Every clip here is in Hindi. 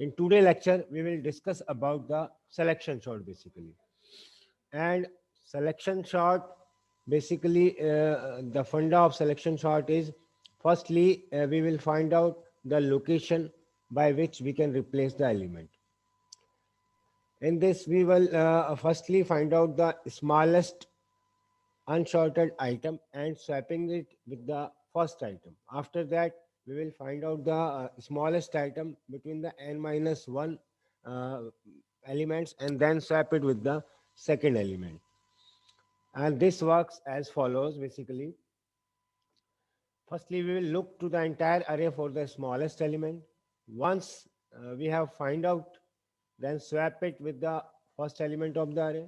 In today lecture, we will discuss about the selection sort basically. And selection sort basically, the funda of selection sort is firstly we will find out the location by which we can replace the element. In this, we will firstly find out the smallest unsorted item and swapping it with the first item. After that, we will find out the smallest item between the n minus 1 uh, elements and then swap it with the second element. And this works as follows basically. Firstly, we will look to the entire array for the smallest element. Once we have find out, then swap it with the first element of the array.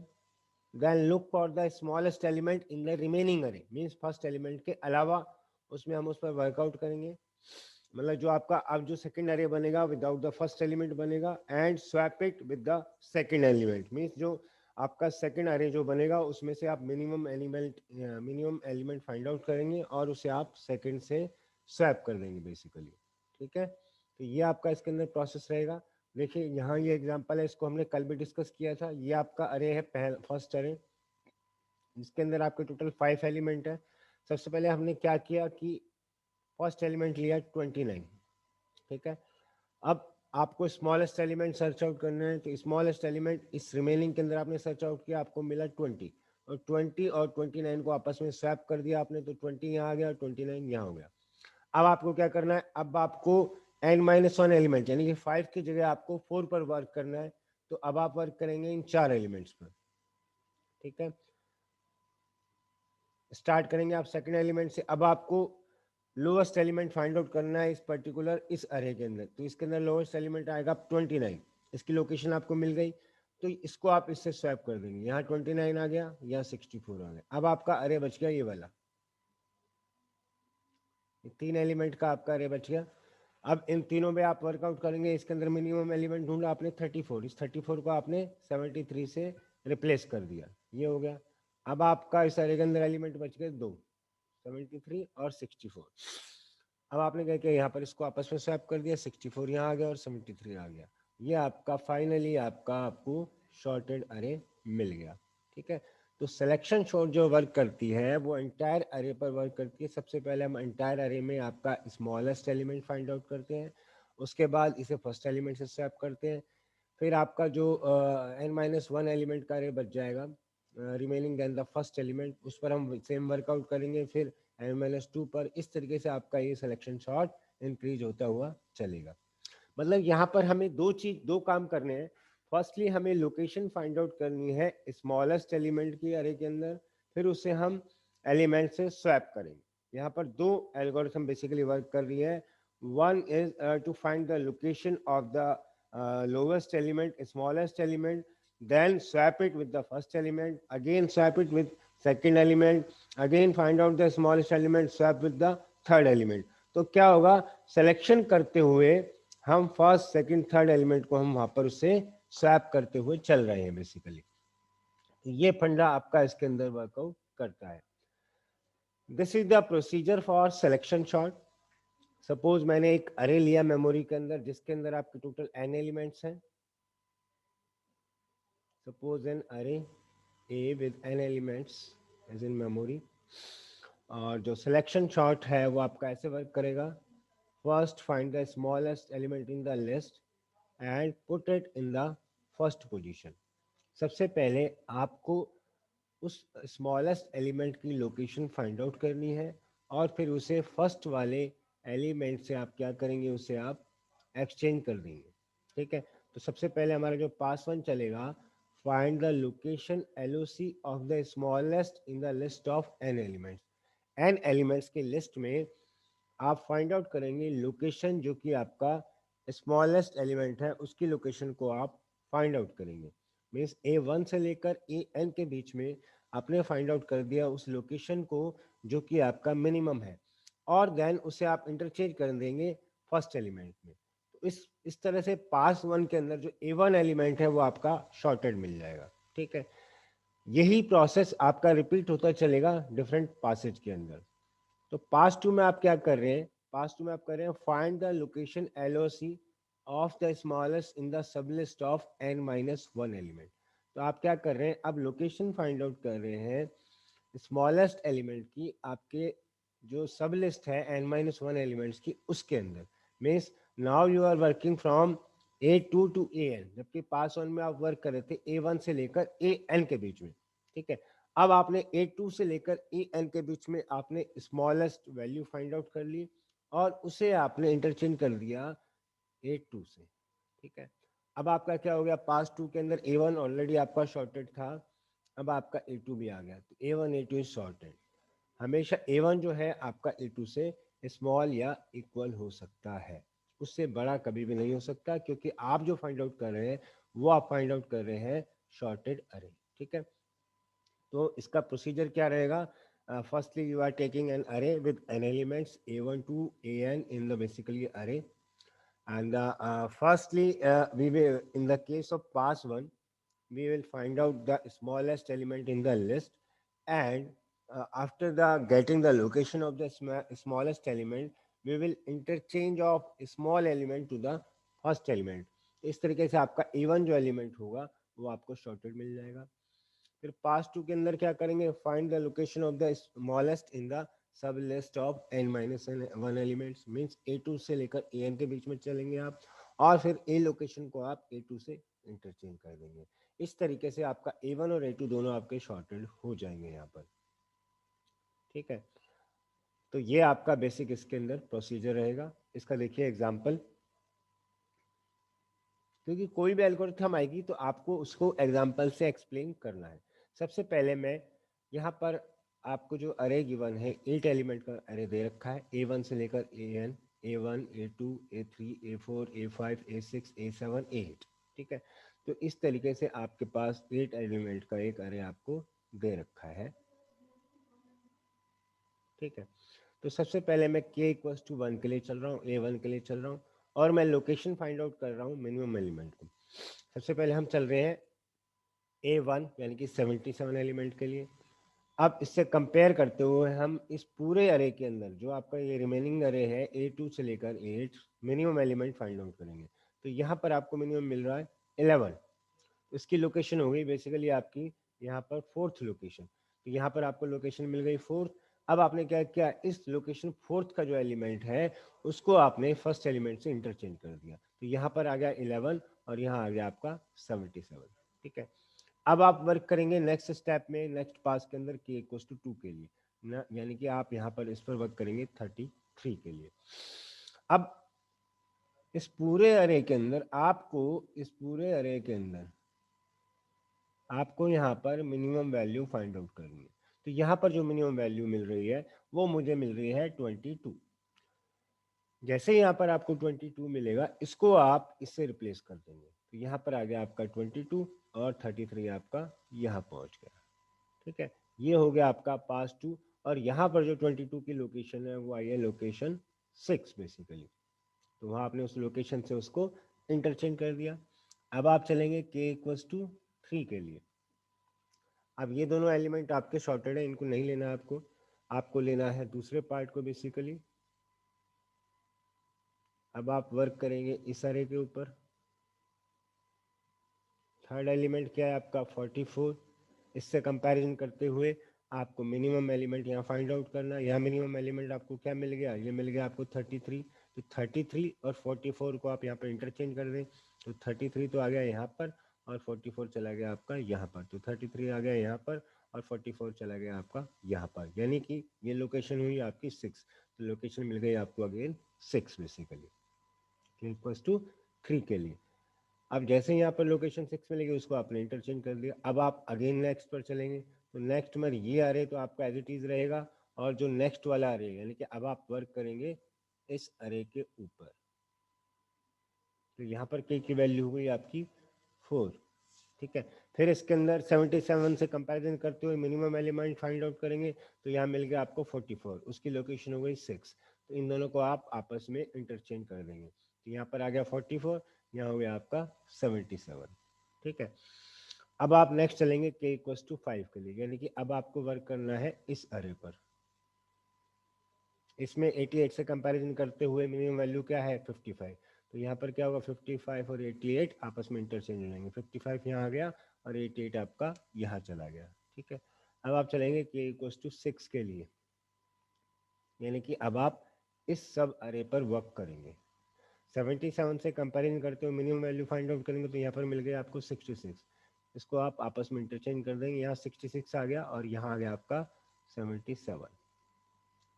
Then look for the smallest element in the remaining array. Means first element के अलावा उसमें हम उस पर वर्कआउट करेंगे. मतलब जो आपका अब जो सेकंड अरे बनेगा विदाउट द फर्स्ट एलिमेंट बनेगा and swap it with the second element. Means जो आपका सेकंड अरे जो बनेगा उसमें से आप मिनिमम एलिमेंट फाइंड आउट करेंगे और उसे आप सेकंड से स्वैप कर देंगे बेसिकली. ठीक है, तो ये आपका इसके अंदर प्रोसेस रहेगा. देखिए यहाँ ये एग्जांपल है, इसको हमने कल भी डिस्कस किया था. ये आपका अरे है फर्स्ट अरे, जिसके अंदर आपके टोटल 5 एलिमेंट है. सबसे पहले हमने क्या किया कि फर्स्ट एलिमेंट लिया 29. ठीक है, अब आपको स्मॉलेस्ट एलिमेंट सर्च आउट करना है, तो स्मॉलेस्ट एलिमेंट इस रिमेनिंग के अंदर आपने सर्च आउट किया, आपको मिला 20 और 20 और 29 को आपस में स्वैप कर दिया आपने, तो 20 यहाँ आ गया और 29 यहाँ हो गया. अब आपको क्या करना है, अब आपको n माइनस 1 एलिमेंट यानी कि 5 की जगह आपको 4 पर वर्क करना है. तो अब आप वर्क करेंगे इन 4 एलिमेंट्स पर. ठीक है, स्टार्ट करेंगे आप सेकंड एलिमेंट से. अब आपको लोएस्ट एलिमेंट फाइंड आउट करना है इस पर्टिकुलर इस अरे के अंदर. तो इसके अंदर लोएस्ट एलिमेंट आएगा 29. इसकी लोकेशन आपको मिल गई, तो इसको आप इससे स्वैप कर देंगे. यहाँ 29 आ गया, यहाँ 64 आ गया. अब आपका अरे बच गया ये वाला, 3 एलिमेंट का आपका अरे बच गया. अब इन तीनों में आप वर्कआउट करेंगे. इसके अंदर मिनिमम एलिमेंट ढूंढा आपने 34. इस 34 को आपने 73 से रिप्लेस कर दिया, ये हो गया. अब आपका इस अरे के अंदर एलिमेंट बच गए 2, 73 और 64. अब आपने क्या किया, यहाँ पर इसको आपस में स्वैप कर दिया. 64 यहाँ आ गया और 73 आ गया. ये आपका फाइनली आपको शॉर्टेड अरे मिल गया. ठीक है, तो सिलेक्शन शॉर्ट जो वर्क करती है वो एंटायर अरे पर वर्क करती है. सबसे पहले हम एंटायर अरे में आपका स्मॉलेस्ट एलिमेंट फाइंड आउट करते हैं, उसके बाद इसे फर्स्ट एलिमेंट से स्वैप करते हैं. फिर आपका जो n माइनस 1 एलिमेंट का अरे बच जाएगा remaining then the first element, उस पर हम सेम वर्कआउट करेंगे. फिर n माइनस 2 पर. इस तरीके से आपका ये सिलेक्शन शॉर्ट इंक्रीज होता हुआ चलेगा. मतलब यहाँ पर हमें दो काम करने हैं. फर्स्टली हमें लोकेशन फाइंड आउट करनी है स्मॉलेस्ट एलिमेंट की अरे के अंदर, फिर उसे हम एलिमेंट से स्वैप करेंगे. यहाँ पर दो एल्गोरिथम बेसिकली वर्क कर रही है. One is to find the location of the lowest element smallest element, then swap it with the first element, again swap it with second element, again find out the smallest element, swap with the third element. तो क्या होगा, सिलेक्शन करते हुए हम फर्स्ट सेकंड थर्ड एलिमेंट को हम वहां पर उससे स्वैप करते हुए चल रहे हैं बेसिकली. ये फंडा आपका इसके अंदर वर्कआउट करता है. This is the procedure for selection short. Suppose मैंने एक अरे लिया मेमोरी के अंदर जिसके अंदर आपके टोटल n एलिमेंट्स हैं. Suppose an array A with n elements as in memory. और जो सिलेक्शन शॉर्ट है वो आपका ऐसे वर्क करेगा. First find the smallest element in the list and put it in the first position. सबसे पहले आपको उस स्मॉलेस्ट एलिमेंट की लोकेशन फाइंड आउट करनी है और फिर उसे फर्स्ट वाले एलिमेंट से आप क्या करेंगे, उसे आप एक्सचेंज कर देंगे. ठीक है, तो सबसे पहले हमारा जो पास वन चलेगा, find the location LOC of the smallest in the list of n elements. n elements की लिस्ट में आप फाइंड आउट करेंगे लोकेशन जो कि आपका स्मॉलेस्ट एलिमेंट है उसकी लोकेशन को आप फाइंड आउट करेंगे. मीन्स A1 से लेकर AN के बीच में आपने फाइंड आउट कर दिया उस लोकेशन को जो कि आपका मिनिमम है, और देन उसे आप इंटरचेंज कर देंगे फर्स्ट एलिमेंट में. तो इस तरह से पास वन के अंदर जो A1 एलिमेंट है वो आपका शॉर्टेड मिल जाएगा. ठीक है, यही प्रोसेस आपका रिपीट होता चलेगा डिफरेंट पासेज के अंदर. तो पास टू में आप क्या कर रहे हैं, पास टू में आप कर रहे हैं find the location LOC of the smallest in the sub list of n minus one element. तो आप क्या कर रहे हैं, अब लोकेशन फाइंड आउट कर रहे हैं स्मॉलेस्ट एलिमेंट की, आपके जो सब लिस्ट है n माइनस वन एलिमेंट्स की उसके अंदर। Means now you are working from A2 to AN, जबकि पास वन में आप वर्क कर रहे थे A1 से लेकर AN के बीच में। ठीक है, अब आपने A2 से लेकर AN के बीच में आपने स्मॉलेस्ट वैल्यू फाइंड आउट कर ली और उसे आपने इंटरचेंज कर दिया A2 से। ठीक है, अब आपका क्या हो गया, पास टू के अंदर A1 ऑलरेडी आपका शॉर्टेड था, अब आपका A2 भी आ गया, तो A1 A2 इज शॉर्टेड। हमेशा A1 जो है आपका A2 से स्मॉल या इक्वल हो सकता है, उससे बड़ा कभी भी नहीं हो सकता, क्योंकि आप जो फाइंड आउट कर रहे हैं वो आप फाइंड आउट कर रहे हैं शॉर्टेड अरे। ठीक है, तो इसका प्रोसीजर क्या रहेगा, firstly you are taking an array with N elements A1 to AN in the basically array, and firstly we will, in the case of pass one, we will find out the smallest element in the list, and after the getting the location of the smallest element, we will interchange of small element to the first element। इस तरीके से आपका A1 जो एलिमेंट होगा वो आपको शॉर्टेड मिल जाएगा। फिर पास टू के अंदर क्या करेंगे, find the location of the smallest in the sub list of n minus one elements. Means A2 से लेकर AN के बीच में चलेंगे आप, और फिर A लोकेशन को आप A2 से इंटरचेंज कर देंगे। इस तरीके से आपका A1 और A2 दोनों आपके शॉर्टेड हो जाएंगे यहाँ पर। ठीक है, तो ये आपका बेसिक इसके अंदर प्रोसीजर रहेगा। इसका देखिए एग्जाम्पल, क्योंकि कोई भी एल्गोरिथम आएगी तो आपको उसको एग्जाम्पल से एक्सप्लेन करना है। सबसे पहले मैं यहाँ पर आपको जो अरे गिवन है 8 एलिमेंट का अरे दे रखा है, A1 से लेकर AN, A1 A2 A3 A4 A5 A6 A7 A8। ठीक है, तो इस तरीके से आपके पास 8 एलिमेंट का एक अरे आपको दे रखा है। ठीक है, तो सबसे पहले मैं k इक्वल्स टू 1 के लिए चल रहा हूँ, A1 के लिए चल रहा हूँ, और मैं लोकेशन फाइंड आउट कर रहा हूँ मिनिमम एलिमेंट को। सबसे पहले हम चल रहे हैं A1 यानी कि 77 एलिमेंट के लिए। अब इससे कंपेयर करते हुए हम इस पूरे अरे के अंदर जो आपका ये रिमेनिंग अरे है A2 से लेकर A8 minimum element find out करेंगे। तो यहाँ पर आपको मिनिमम मिल रहा है 11, इसकी लोकेशन हो गई बेसिकली आपकी यहाँ पर फोर्थ लोकेशन। तो यहाँ पर आपको लोकेशन मिल गई फोर्थ। अब आपने क्या किया, इस लोकेशन फोर्थ का जो एलिमेंट है उसको आपने फर्स्ट एलिमेंट से इंटरचेंज कर दिया, तो यहाँ पर आ गया 11 और यहाँ आ गया आपका 77। ठीक है, अब आप वर्क करेंगे नेक्स्ट स्टेप में, नेक्स्ट पास के अंदर k इक्वल्स टू 2 के लिए यानी कि आप यहाँ पर इस पर वर्क करेंगे 33 के लिए। अब इस पूरे अरे के अंदर आपको, इस पूरे अरे के अंदर आपको यहाँ पर मिनिमम वैल्यू फाइंड आउट करनी है। तो यहाँ पर जो मिनिमम वैल्यू मिल रही है वो मुझे मिल रही है 22। जैसे ही यहाँ पर आपको 22 मिलेगा, इसको आप इससे रिप्लेस कर देंगे, तो यहाँ पर आ गया आपका 22 और 33 आपका यहाँ पहुँच गया। ठीक है, ये हो गया आपका पास टू, और यहाँ पर जो 22 की लोकेशन है वो आई है लोकेशन 6 बेसिकली। तो वहाँ आपने उस लोकेशन से उसको इंटरचेंज कर दिया। अब आप चलेंगे k इक्वल्स टू 3 के लिए। अब ये दोनों एलिमेंट आपके शॉर्टेड है, इनको नहीं लेना आपको, आपको लेना है दूसरे पार्ट को बेसिकली। अब आप वर्क करेंगे इस अरे के ऊपर। थर्ड एलिमेंट क्या है आपका 44। इससे कंपैरिजन करते हुए आपको मिनिमम एलिमेंट यहाँ फाइंड आउट करना है। यहाँ मिनिमम एलिमेंट आपको क्या मिल गया, ये मिल गया आपको 33। तो 33 और 44 को आप यहाँ पर इंटरचेंज कर दें, तो 33 तो आ गया यहाँ पर और 44 चला गया आपका यहाँ पर। तो 33 आ गया यहाँ पर और 44 चला गया आपका यहाँ पर, यानी कि ये लोकेशन हुई आपकी 6। तो लोकेशन मिल गई आपको अगेन 6 बेसिकली इक्वल्स टू 3 के लिए। अब जैसे ही यहाँ पर लोकेशन 6 मिलेगी उसको आपने इंटरचेंज कर दिया। अब आप अगेन नेक्स्ट पर चलेंगे, तो नेक्स्ट में ये अरे तो आपका एज इट इज रहेगा, और जो नेक्स्ट वाला अरे यानी कि अब आप वर्क करेंगे इस अरे के ऊपर। तो यहाँ पर k की वैल्यू हो गई आपकी 4। ठीक है, फिर इसके अंदर 77 से कंपैरिजन करते हुए मिनिमम एलिमेंट फाइंड आउट करेंगे, तो यहाँ मिल गया आपको 44, उसकी लोकेशन हो गई 6। तो इन दोनों को आप आपस में इंटरचेंज कर देंगे, तो यहाँ पर आ गया 44, यहाँ हो गया आपका 77। ठीक है, अब आप नेक्स्ट चलेंगे k इक्वल्स टू 5 के लिए, यानी कि अब आपको वर्क करना है इस अरे पर। इसमें 88 से कंपैरिजन करते हुए मिनिमम वैल्यू क्या है 55, तो यहाँ पर क्या होगा, 55 और 88 आपस में इंटरचेंज हो जाएंगे। 55 यहाँ आ गया और 88 आपका यहाँ चला गया। ठीक है, अब आप चलेंगे k इक्वल्स टू 6 के लिए, यानी कि अब आप इस सब अरे पर वर्क करेंगे। 77 से कंपेरिजन करते हो, मिनिमम वैल्यू फाइंड आउट करेंगे तो यहाँ पर मिल गया आपको 66। इसको आप आपस में इंटरचेंज कर देंगे, यहाँ 66 आ गया और यहाँ आ गया आपका 77।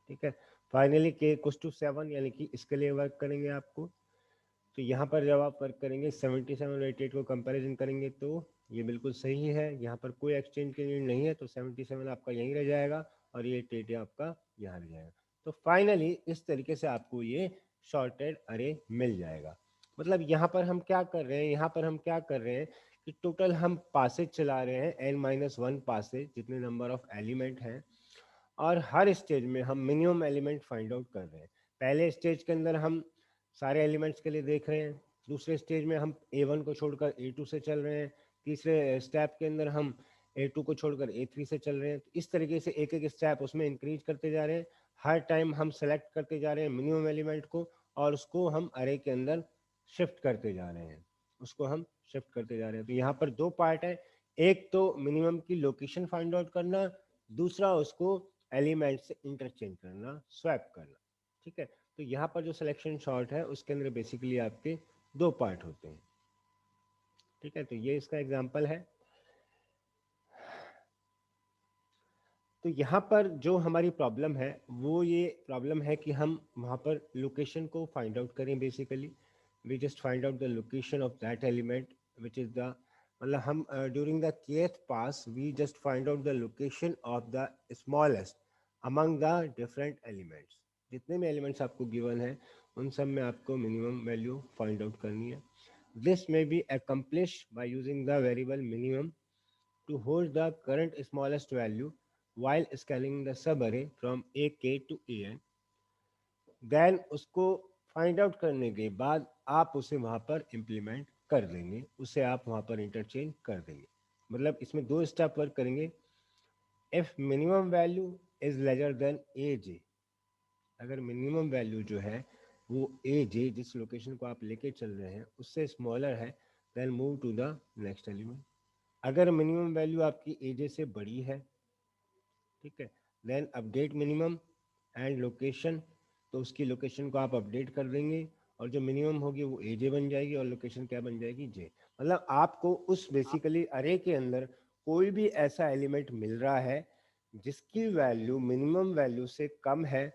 ठीक है, फाइनली k इक्वल्स टू 7, यानी कि इसके लिए वर्क करेंगे आपको। तो यहाँ पर जब आप वर्क करेंगे 77 और 88 को कंपैरिजन करेंगे तो ये बिल्कुल सही है, यहाँ पर कोई एक्सचेंज की नीड नहीं है, तो 77 आपका यहीं रह जाएगा और ये 88 आपका यहाँ रह जाएगा। तो फाइनली इस तरीके से आपको ये शॉर्टेड अरे मिल जाएगा। मतलब यहाँ पर हम क्या कर रहे हैं, यहाँ पर हम क्या कर रहे हैं कि टोटल हम पासेज चला रहे हैं n-1 पासेज, जितने नंबर ऑफ एलिमेंट हैं, और हर स्टेज में हम मिनिमम एलिमेंट फाइंड आउट कर रहे हैं। पहले स्टेज के अंदर हम सारे एलिमेंट्स के लिए देख रहे हैं, दूसरे स्टेज में हम A1 को छोड़कर A2 से चल रहे हैं, तीसरे स्टेप के अंदर हम A2 को छोड़कर A3 से चल रहे हैं। तो इस तरीके से एक एक स्टेप उसमें इंक्रीज करते जा रहे हैं। हर टाइम हम सेलेक्ट करते जा रहे हैं मिनिमम एलिमेंट को और उसको हम अरे के अंदर शिफ्ट करते जा रहे हैं, उसको हम शिफ्ट करते जा रहे हैं। तो यहाँ पर दो पार्ट है, एक तो मिनिमम की लोकेशन फाइंड आउट करना, दूसरा उसको एलिमेंट से इंटरचेंज करना, स्वैप करना। ठीक है, तो यहाँ पर जो सिलेक्शन शॉर्ट है उसके अंदर बेसिकली आपके दो पार्ट होते हैं। ठीक है, तो ये इसका एग्जांपल है। तो यहाँ पर जो हमारी प्रॉब्लम है वो ये प्रॉब्लम है कि हम वहाँ पर लोकेशन को फाइंड आउट करें। Basically we just find out the location of that element which is the, मतलब हम during the kth pass we just find out the location of the smallest among the different elements. जितने भी एलिमेंट्स आपको गिवन है उन सब में आपको मिनिमम वैल्यू फाइंड आउट करनी है। This may be accomplished by using the variable minimum to hold the current smallest value while scaling the subarray from ak to an। Then उसको फाइंड आउट करने के बाद आप उसे वहाँ पर इम्प्लीमेंट कर देंगे, उसे आप वहाँ पर इंटरचेंज कर देंगे। मतलब इसमें दो स्टेप वर्क करेंगे। If minimum value is lesser then A J, अगर मिनिमम वैल्यू जो है वो ए जे, जिस लोकेशन को आप लेके चल रहे हैं, उससे स्मॉलर है, then move to the next element. अगर मिनिमम वैल्यू आपकी ए जे से बड़ी है, ठीक है, then update minimum and location, तो उसकी लोकेशन को आप अपडेट कर देंगे और जो मिनिमम होगी वो ए जे बन जाएगी और लोकेशन क्या बन जाएगी, जे। मतलब आपको उस बेसिकली अरे के अंदर कोई भी ऐसा एलिमेंट मिल रहा है जिसकी वैल्यू मिनिमम वैल्यू से कम है,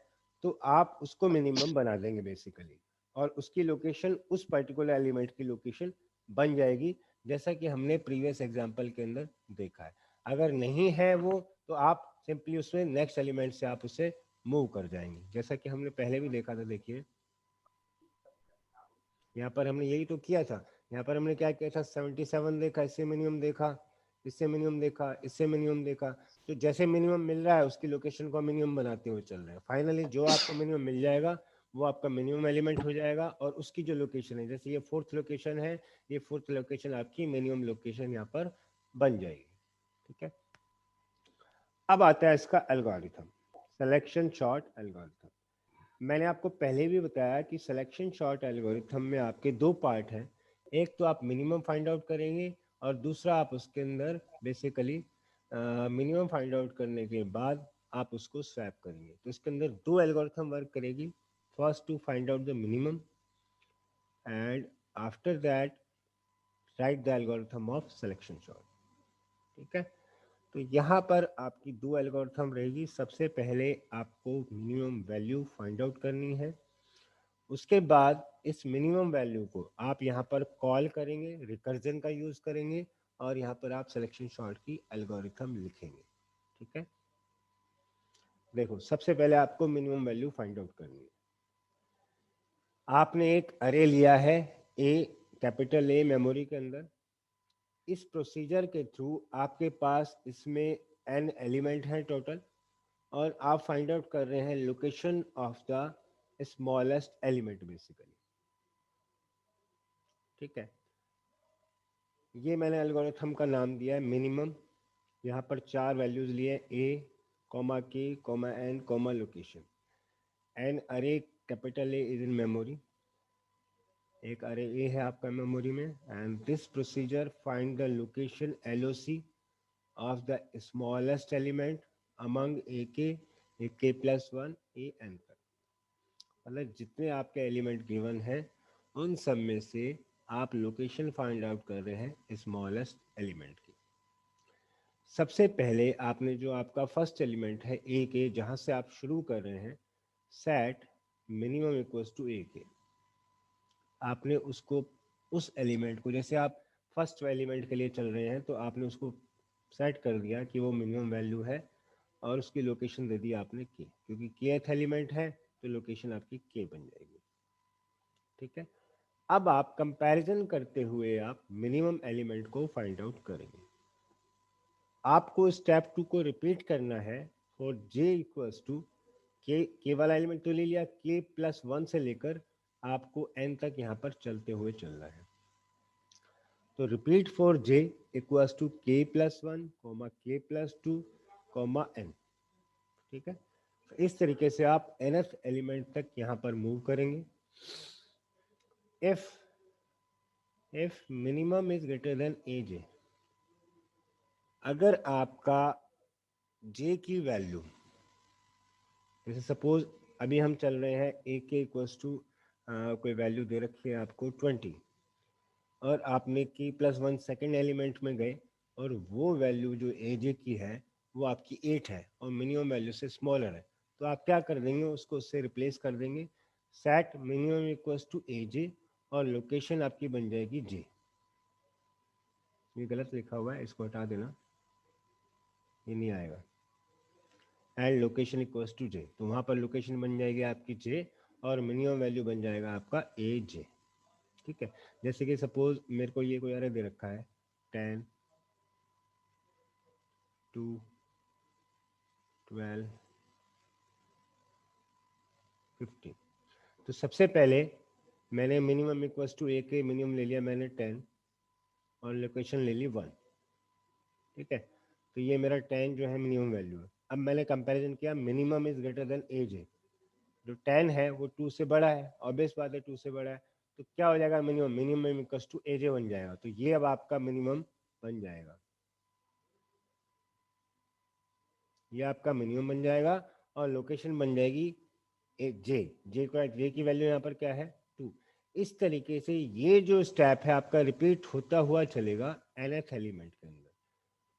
तो आप उसको मिनिमम बना देंगे बेसिकली, और उसकी लोकेशन उस पर्टिकुलर एलिमेंट की लोकेशन बन जाएगी, जैसा कि हमने प्रीवियस एग्जांपल के अंदर देखा है। अगर नहीं है वो, तो आप सिंपली उसमें नेक्स्ट एलिमेंट से आप उसे मूव कर जाएंगे, जैसा कि हमने पहले भी देखा था। देखिए यहाँ पर हमने यही तो किया था। यहाँ पर हमने क्या किया था, 77 देखा, इससे मिनिमम देखा, इससे मिनिमम देखा, इससे मिनिमम देखा, तो जैसे मिनिमम मिल रहा है उसकी लोकेशन को मिनिमम बनाते हुए चल रहे हैं। फाइनली जो आपको मिनिमम मिल जाएगा वो आपका मिनिमम एलिमेंट हो जाएगा और उसकी जो लोकेशन है, जैसे ये फोर्थ लोकेशन है, ये फोर्थ लोकेशन आपकी मिनिमम लोकेशन यहाँ पर बन जाएगी। ठीक है, अब आता है इसका एल्गोरिथम, सिलेक्शन शॉर्ट एल्गोरिथम। मैंने आपको पहले भी बताया कि सिलेक्शन शॉर्ट एल्गोरिथम में आपके दो पार्ट हैं, एक तो आप मिनिमम फाइंड आउट करेंगे और दूसरा आप उसके अंदर बेसिकली मिनिमम फाइंड आउट करने के बाद आप उसको स्वैप करेंगे। तो इसके अंदर दो एल्गोरिथम वर्क करेगी, first to find out the minimum and after that write the algorithm of selection sort. ठीक है, तो यहाँ पर आपकी दो एल्गोरिथम रहेगी। सबसे पहले आपको मिनिमम वैल्यू फाइंड आउट करनी है, उसके बाद इस मिनिमम वैल्यू को आप यहाँ पर कॉल करेंगे, रिकर्जन का यूज करेंगे और यहाँ पर आप सिलेक्शन शॉर्ट की एल्गोरिथम लिखेंगे। ठीक है, देखो सबसे पहले आपको मिनिमम वैल्यू फाइंड आउट करनी है। आपने एक अरे लिया है ए, कैपिटल ए मेमोरी के अंदर। इस प्रोसीजर के थ्रू आपके पास इसमें n एलिमेंट है टोटल, और आप फाइंड आउट कर रहे हैं location of the smallest element basically. ठीक है, ये मैंने एल्गोरिथम का नाम दिया है मिनिमम। यहाँ पर चार वैल्यूज लिए, A comma K comma N comma location. An array capital A is in memory, एक अरे ए है आपका मेमोरी में, and this procedure find the location LOC of the smallest element among A K plus one A N तक। मतलब जितने आपके एलिमेंट गिवन है उन सब में से आप लोकेशन फाइंड आउट कर रहे हैं स्मॉलेस्ट एलिमेंट की। सबसे पहले आपने जो आपका फर्स्ट एलिमेंट है ए के, जहाँ से आप शुरू कर रहे हैं, सेट मिनिमम इक्वल्स टू ए के, आपने उसको उस एलिमेंट को, जैसे आप फर्स्ट एलिमेंट के लिए चल रहे हैं तो आपने उसको सेट कर दिया कि वो मिनिमम वैल्यू है और उसकी लोकेशन दे दी आपने के, क्योंकि केथ एलिमेंट है तो लोकेशन आपकी के बन जाएगी। ठीक है, अब आप कंपैरिजन करते हुए आप मिनिमम एलिमेंट को फाइंड आउट करेंगे। आपको स्टेप 2 को रिपीट करना है फॉर जे इक्वल्स टू के वाला एलिमेंट तो ले लिया, के प्लस वन से लेकर आपको एन तक यहाँ पर चलते हुए चलना है। तो repeat for J equals to K plus one comma K plus two comma N. ठीक है, तो इस तरीके से आप nth एलिमेंट तक यहाँ पर मूव करेंगे। If minimum is greater than A J, अगर आपका जे की वैल्यू, जैसे सपोज अभी हम चल रहे हैं ए के इक्वल्स टू कोई वैल्यू दे रखी है आपको 20, और आपने की प्लस वन सेकेंड एलिमेंट में गए और वो वैल्यू जो ए जे की है वो आपकी 8 है और मिनिमम वैल्यू से स्मॉलर है, तो आप क्या कर देंगे, उसको उससे रिप्लेस कर देंगे, सेट मिनिमम इक्वल्स टू ए जे, और लोकेशन आपकी बन जाएगी जे। ये गलत लिखा हुआ है, इसको हटा देना, ये नहीं आएगा। एंड लोकेशन इक्वल्स टू जे, तो वहाँ पर लोकेशन बन जाएगी आपकी जे और मिनिमम वैल्यू बन जाएगा आपका ए जे। ठीक है, जैसे कि सपोज मेरे को ये कोई अरे दे रखा है 10 2 12 15, तो सबसे पहले मैंने मिनिमम इक्वल्स टू ए के मिनिमम ले लिया मैंने 10 और लोकेशन ले ली 1। ठीक है, तो ये मेरा 10 जो है मिनिमम वैल्यू है। अब मैंने कंपैरिजन किया, minimum is greater than A जे, जो 10 है वो 2 से बड़ा है, ऑब्वियस बात है 2 से बड़ा है, तो क्या हो जाएगा, मिनिमम मिनिमम इक्वल्स टू ए जे बन जाएगा, तो ये अब आपका मिनिमम बन जाएगा, ये आपका मिनिमम बन जाएगा और लोकेशन बन जाएगी एक जे, जे की वैल्यू यहाँ पर क्या है 2। इस तरीके से ये जो स्टेप है आपका रिपीट होता हुआ चलेगा nth एलिमेंट के अंदर।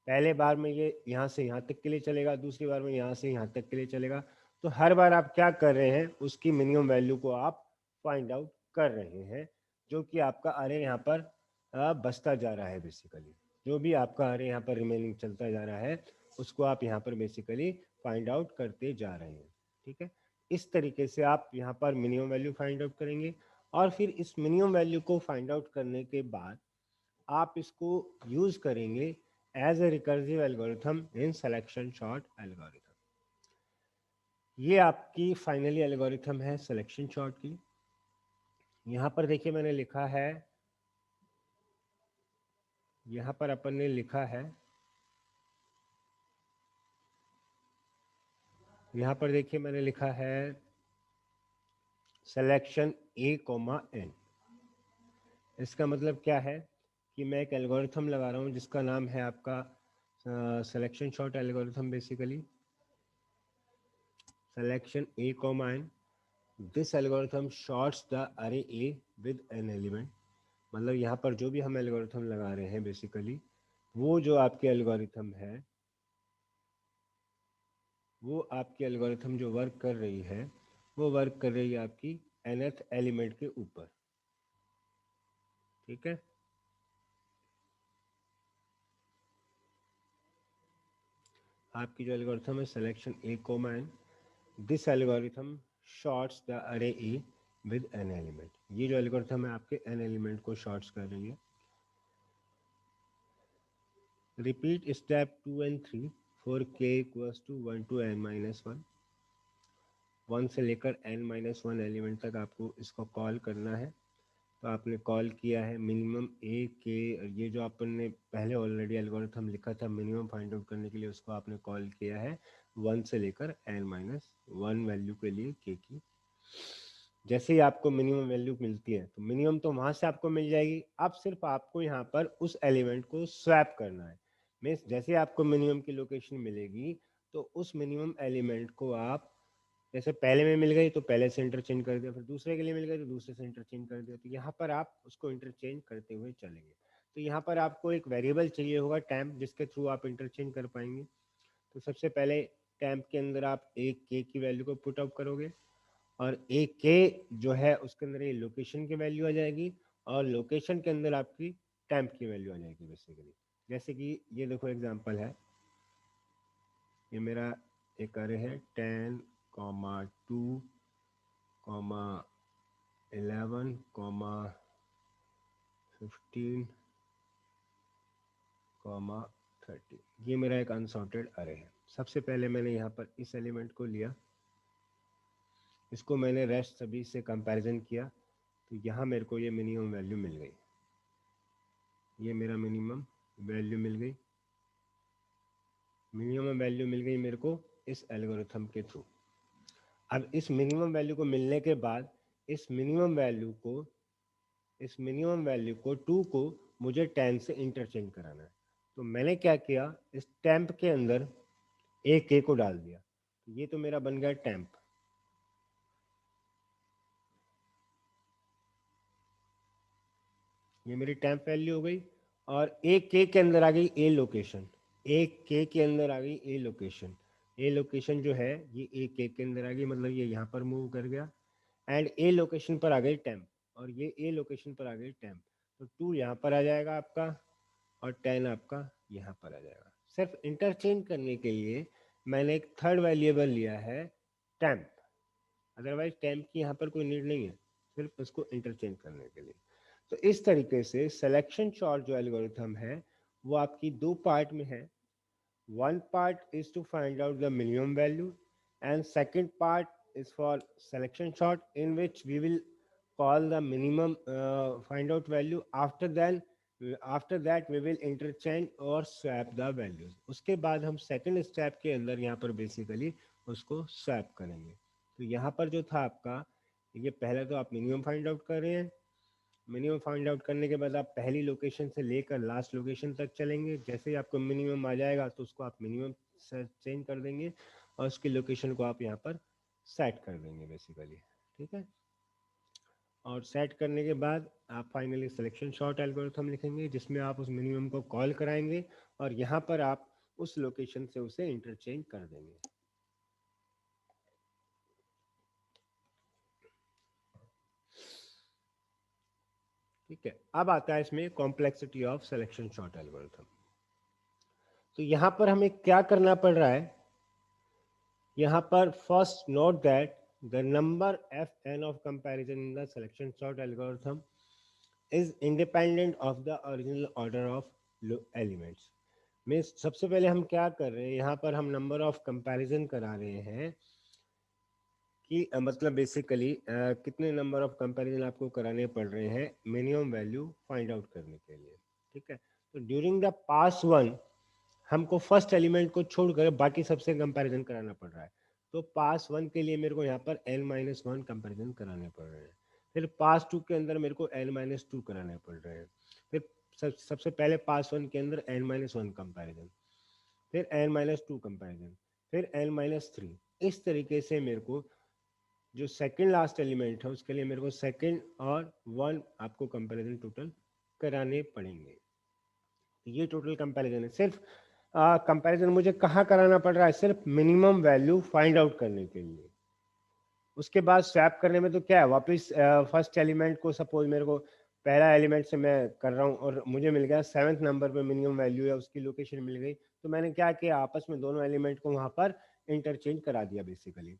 पहले बार में ये यहाँ से यहाँ तक के लिए चलेगा, दूसरी बार में यहाँ से यहाँ तक के लिए चलेगा, तो हर बार आप क्या कर रहे हैं, उसकी मिनिमम वैल्यू को आप फाइंड आउट कर रहे हैं, जो कि आपका अरे यहाँ पर बचता जा रहा है बेसिकली, जो भी आपका अरे यहाँ पर रिमेनिंग चलता जा रहा है उसको आप यहाँ पर बेसिकली फाइंड आउट करते जा रहे हैं। ठीक है, इस तरीके से आप यहाँ पर मिनिमम वैल्यू फाइंड आउट करेंगे, और फिर इस मिनिमम वैल्यू को फाइंड आउट करने के बाद आप इसको यूज करेंगे as a recursive algorithm in selection sort algorithm. ये आपकी फाइनली एल्गोरिथम है सिलेक्शन शॉर्ट की। यहाँ पर देखिए मैंने लिखा है, यहाँ पर अपन ने लिखा है, यहाँ पर देखिए मैंने लिखा है सिलेक्शन ए कोमा एन। इसका मतलब क्या है कि मैं एक एल्गोरिथम लगा रहा हूँ जिसका नाम है आपका selection sort algorithm, basically selection A comma N. This algorithm sorts the array A with an element, मतलब यहाँ पर जो भी हम एल्गोरिथम लगा रहे हैं बेसिकली, वो जो आपके एल्गोरिथम है, वो आपकी एल्गोरिथम जो वर्क कर रही है वो वर्क कर रही है आपकी nth एलिमेंट के ऊपर। ठीक है, आपकी जो एल्गोरिथम है selection A comma N, this algorithm sorts the array A with an element. ये जो एल्गोरिथम है आपके एन एलिमेंट को शॉर्ट्स कर रही है। Repeat step 2 and 3 for K equals to 1 to n minus 1। 1 से लेकर n माइनस 1 एलिमेंट तक आपको इसको कॉल करना है। तो आपने कॉल किया है मिनिमम ए के, ये जो आपने पहले ऑलरेडी एल्गोरिथम लिखा था मिनिमम फाइंड आउट करने के लिए, उसको आपने कॉल किया है 1 से लेकर n माइनस 1 वैल्यू के लिए के की। जैसे ही आपको मिनिमम वैल्यू मिलती है तो मिनिमम तो वहां से आपको मिल जाएगी, अब सिर्फ आपको यहाँ पर उस एलिमेंट को स्वैप करना है। मीन्स जैसे आपको मिनिमम की लोकेशन मिलेगी तो उस मिनिमम एलिमेंट को आप, जैसे पहले में मिल गई तो पहले से इंटरचेंज कर दिया, फिर दूसरे के लिए मिल गई तो दूसरे से इंटरचेंज कर दिया, तो यहाँ पर आप उसको इंटरचेंज करते हुए चलेंगे। तो यहाँ पर आपको एक वेरिएबल चाहिए होगा टेम्प, जिसके थ्रू आप इंटरचेंज कर पाएंगे। तो सबसे पहले टेम्प के अंदर आप एक के की वैल्यू को पुट अप करोगे, और एक के जो है उसके अंदर ये लोकेशन की वैल्यू आ जाएगी, और लोकेशन के अंदर आपकी टेम्प की वैल्यू आ जाएगी बेसिकली। जैसे कि ये देखो एग्जांपल है, ये मेरा एक अरे है 10, 2, 11, 15, 30, ये मेरा एक अनसॉर्टेड अरे है। सबसे पहले मैंने यहाँ पर इस एलिमेंट को लिया, इसको मैंने रेस्ट सभी से कंपैरिजन किया, तो यहाँ मेरे को ये मिनिमम वैल्यू मिल गई, ये मेरा मिनिमम वैल्यू मिल गई, मिनिमम वैल्यू मिल गई मेरे को इस एल्गोरिथम के थ्रू। अब इस मिनिमम वैल्यू को मिलने के बाद इस मिनिमम वैल्यू को 2 को मुझे 10 से इंटरचेंज कराना है। तो मैंने क्या किया, इस टेम्प के अंदर एक के को डाल दिया, तो ये तो मेरा बन गया टेम्प, ये मेरी टेम्प वैल्यू हो गई। और एक के अंदर आ गई ए लोकेशन, एक के अंदर आ गई ए लोकेशन, ए लोकेशन जो है ये एक के अंदर आ गई, मतलब ये यहाँ पर मूव कर गया, एंड ए लोकेशन पर आ गई टेम्प, और ये ए लोकेशन पर आ गई टेम्प। तो 2 यहाँ पर आ जाएगा आपका, और 10 आपका यहाँ पर आ जाएगा। सिर्फ इंटरचेंज करने के लिए मैंने एक थर्ड वेरिएबल लिया है टेम्प, अदरवाइज टेम्प की यहाँ पर कोई नीड नहीं है, सिर्फ उसको इंटरचेंज करने के लिए। तो इस तरीके से सिलेक्शन सॉर्ट जो एल्गोरिथम है वो आपकी दो पार्ट में है। one part is to find out the minimum value, and second part is for selection sort, in which we will call the minimum find out value. After that we will interchange or swap the values. उसके बाद हम सेकंड स्टेप के अंदर यहाँ पर बेसिकली उसको स्वैप करेंगे। तो यहाँ पर जो था आपका, ये पहले तो आप मिनिमम फाइंड आउट कर रहे हैं, मिनिमम फाइंड आउट करने के बाद आप पहली लोकेशन से लेकर लास्ट लोकेशन तक चलेंगे, जैसे ही आपको मिनिमम आ जाएगा तो उसको आप मिनिमम से चेंज कर देंगे, और उसकी लोकेशन को आप यहाँ पर सेट कर देंगे बेसिकली। ठीक है, और सेट करने के बाद आप फाइनली सिलेक्शन शॉर्ट एल्गोरिथम लिखेंगे, जिसमें आप उस मिनिमम को कॉल कराएंगे, और यहाँ पर आप उस लोकेशन से उसे इंटरचेंज कर देंगे। ठीक है, अब आता है इसमें complexity of selection sort algorithm. तो यहाँ पर हमें क्या करना पड़ रहा है, यहाँ पर first note that the number F N of comparison in the selection sort algorithm is independent of the original order of elements. Means सबसे पहले हम क्या कर रहे हैं, यहाँ पर हम नंबर ऑफ कंपैरिजन करा रहे हैं कि मतलब बेसिकली कितने नंबर ऑफ कंपैरिजन आपको कराने पड़ रहे हैं मिनिमम वैल्यू फाइंड आउट करने के लिए। ठीक है, तो ड्यूरिंग द पास वन हमको फर्स्ट एलिमेंट को छोड़कर बाकी सबसे कंपैरिजन कराना पड़ रहा है। तो पास वन के लिए मेरे को यहाँ पर n-1 कंपैरिजन कराने पड़ रहे हैं, फिर पास टू के अंदर मेरे को n-2 कराने पड़ रहे हैं, फिर सबसे पहले पास वन के अंदर n-1 कंपैरिजन, फिर n-2 कंपैरिजन, फिर n-3। इस तरीके से मेरे को जो सेकंड लास्ट एलिमेंट है उसके लिए मेरे को सेकंड और वन आपको कंपैरिजन टोटल कराने पड़ेंगे। ये टोटल कंपैरिजन है। सिर्फ कंपैरिजन मुझे कहाँ कराना पड़ रहा है, सिर्फ मिनिमम वैल्यू फाइंड आउट करने के लिए। उसके बाद स्वैप करने में तो क्या है, वापस फर्स्ट एलिमेंट को सपोज मेरे को पहला एलिमेंट से मैं कर रहा हूँ और मुझे मिल गया 7th नंबर पे मिनिमम वैल्यू है, उसकी लोकेशन मिल गई, तो मैंने क्या किया, आपस में दोनों एलिमेंट को वहाँ पर इंटरचेंज करा दिया बेसिकली।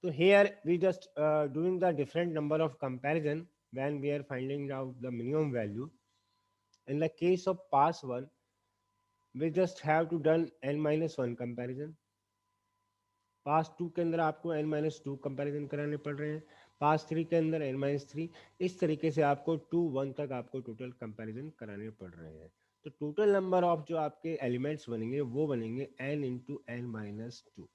तो here we just doing the different number of comparison when we are finding out the minimum value. In the case of pass one we just have to done n-1 comparison. Pass two के अंदर आपको n-2 कंपैरिजन कराने पड़ रहे हैं, पास थ्री के अंदर n-3। इस तरीके से आपको 2 1 तक आपको टोटल कंपैरिजन कराने पड़ रहे हैं। तो टोटल नंबर ऑफ जो आपके एलिमेंट्स बनेंगे वो बनेंगे n into n-2।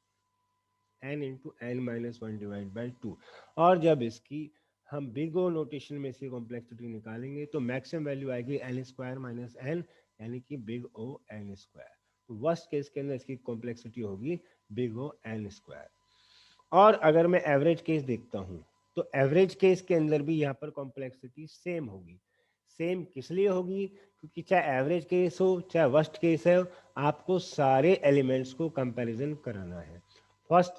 n into N minus one divide by two. और जब इसकी हम बिग ओ नोटेशन में से कॉम्प्लेक्सिटी निकालेंगे तो मैक्सिमम वैल्यू आएगी एन स्क्वायर माइनस एन, यानी कि बिग ओ एन स्क्वायर। तो वर्स्ट केस के अंदर इसकी कॉम्प्लेक्सिटी होगी बिग ओ एन स्क्वायर। और अगर मैं एवरेज केस देखता हूँ तो एवरेज केस के अंदर भी यहाँ पर कॉम्प्लेक्सिटी सेम होगी। सेम किस लिए होगी? क्योंकि चाहे एवरेज केस हो चाहे वर्स्ट केस है, आपको सारे एलिमेंट्स को कंपैरिजन कराना है। फर्स्ट,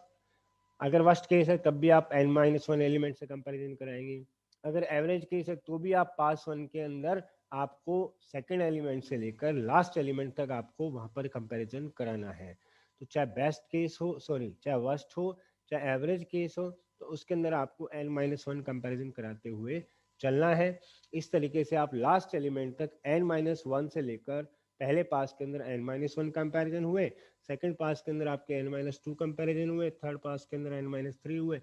अगर वर्स्ट केस है तब भी आप n माइनस वन एलिमेंट से कंपैरिजन कराएंगे। अगर एवरेज केस है तो भी आप पास वन के अंदर आपको सेकंड एलिमेंट से लेकर लास्ट एलिमेंट तक आपको वहां पर कंपैरिजन कराना है। तो चाहे बेस्ट केस हो, सॉरी चाहे वर्स्ट हो चाहे एवरेज केस हो, तो उसके अंदर आपको n माइनस वन कंपेरिजन कराते हुए चलना है। इस तरीके से आप लास्ट एलिमेंट तक n माइनस वन से लेकर पहले पास के अंदर n माइनस वन कंपेरिजन हुए, सेकंड पास के अंदर आपके n माइनस टू कंपेरिजन हुए, थर्ड पास के अंदर n माइनस थ्री हुए।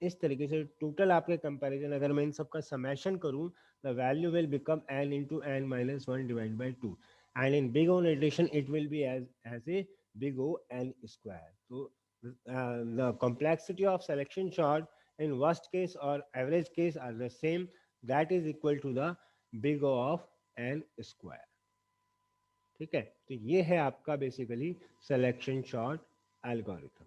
इस तरीके से टोटल आपके कंपैरिजन अगर मैं इन सबका समेशन करूं, the value will become n into n minus 1 divided by 2, and in big O notation it will be as a big O n square. So the complexity of selection sort in worst case or average case are the same, that is equal to the big O of n square. ठीक है, तो ये है आपका बेसिकली सिलेक्शन शॉर्ट एल्गोरिथम।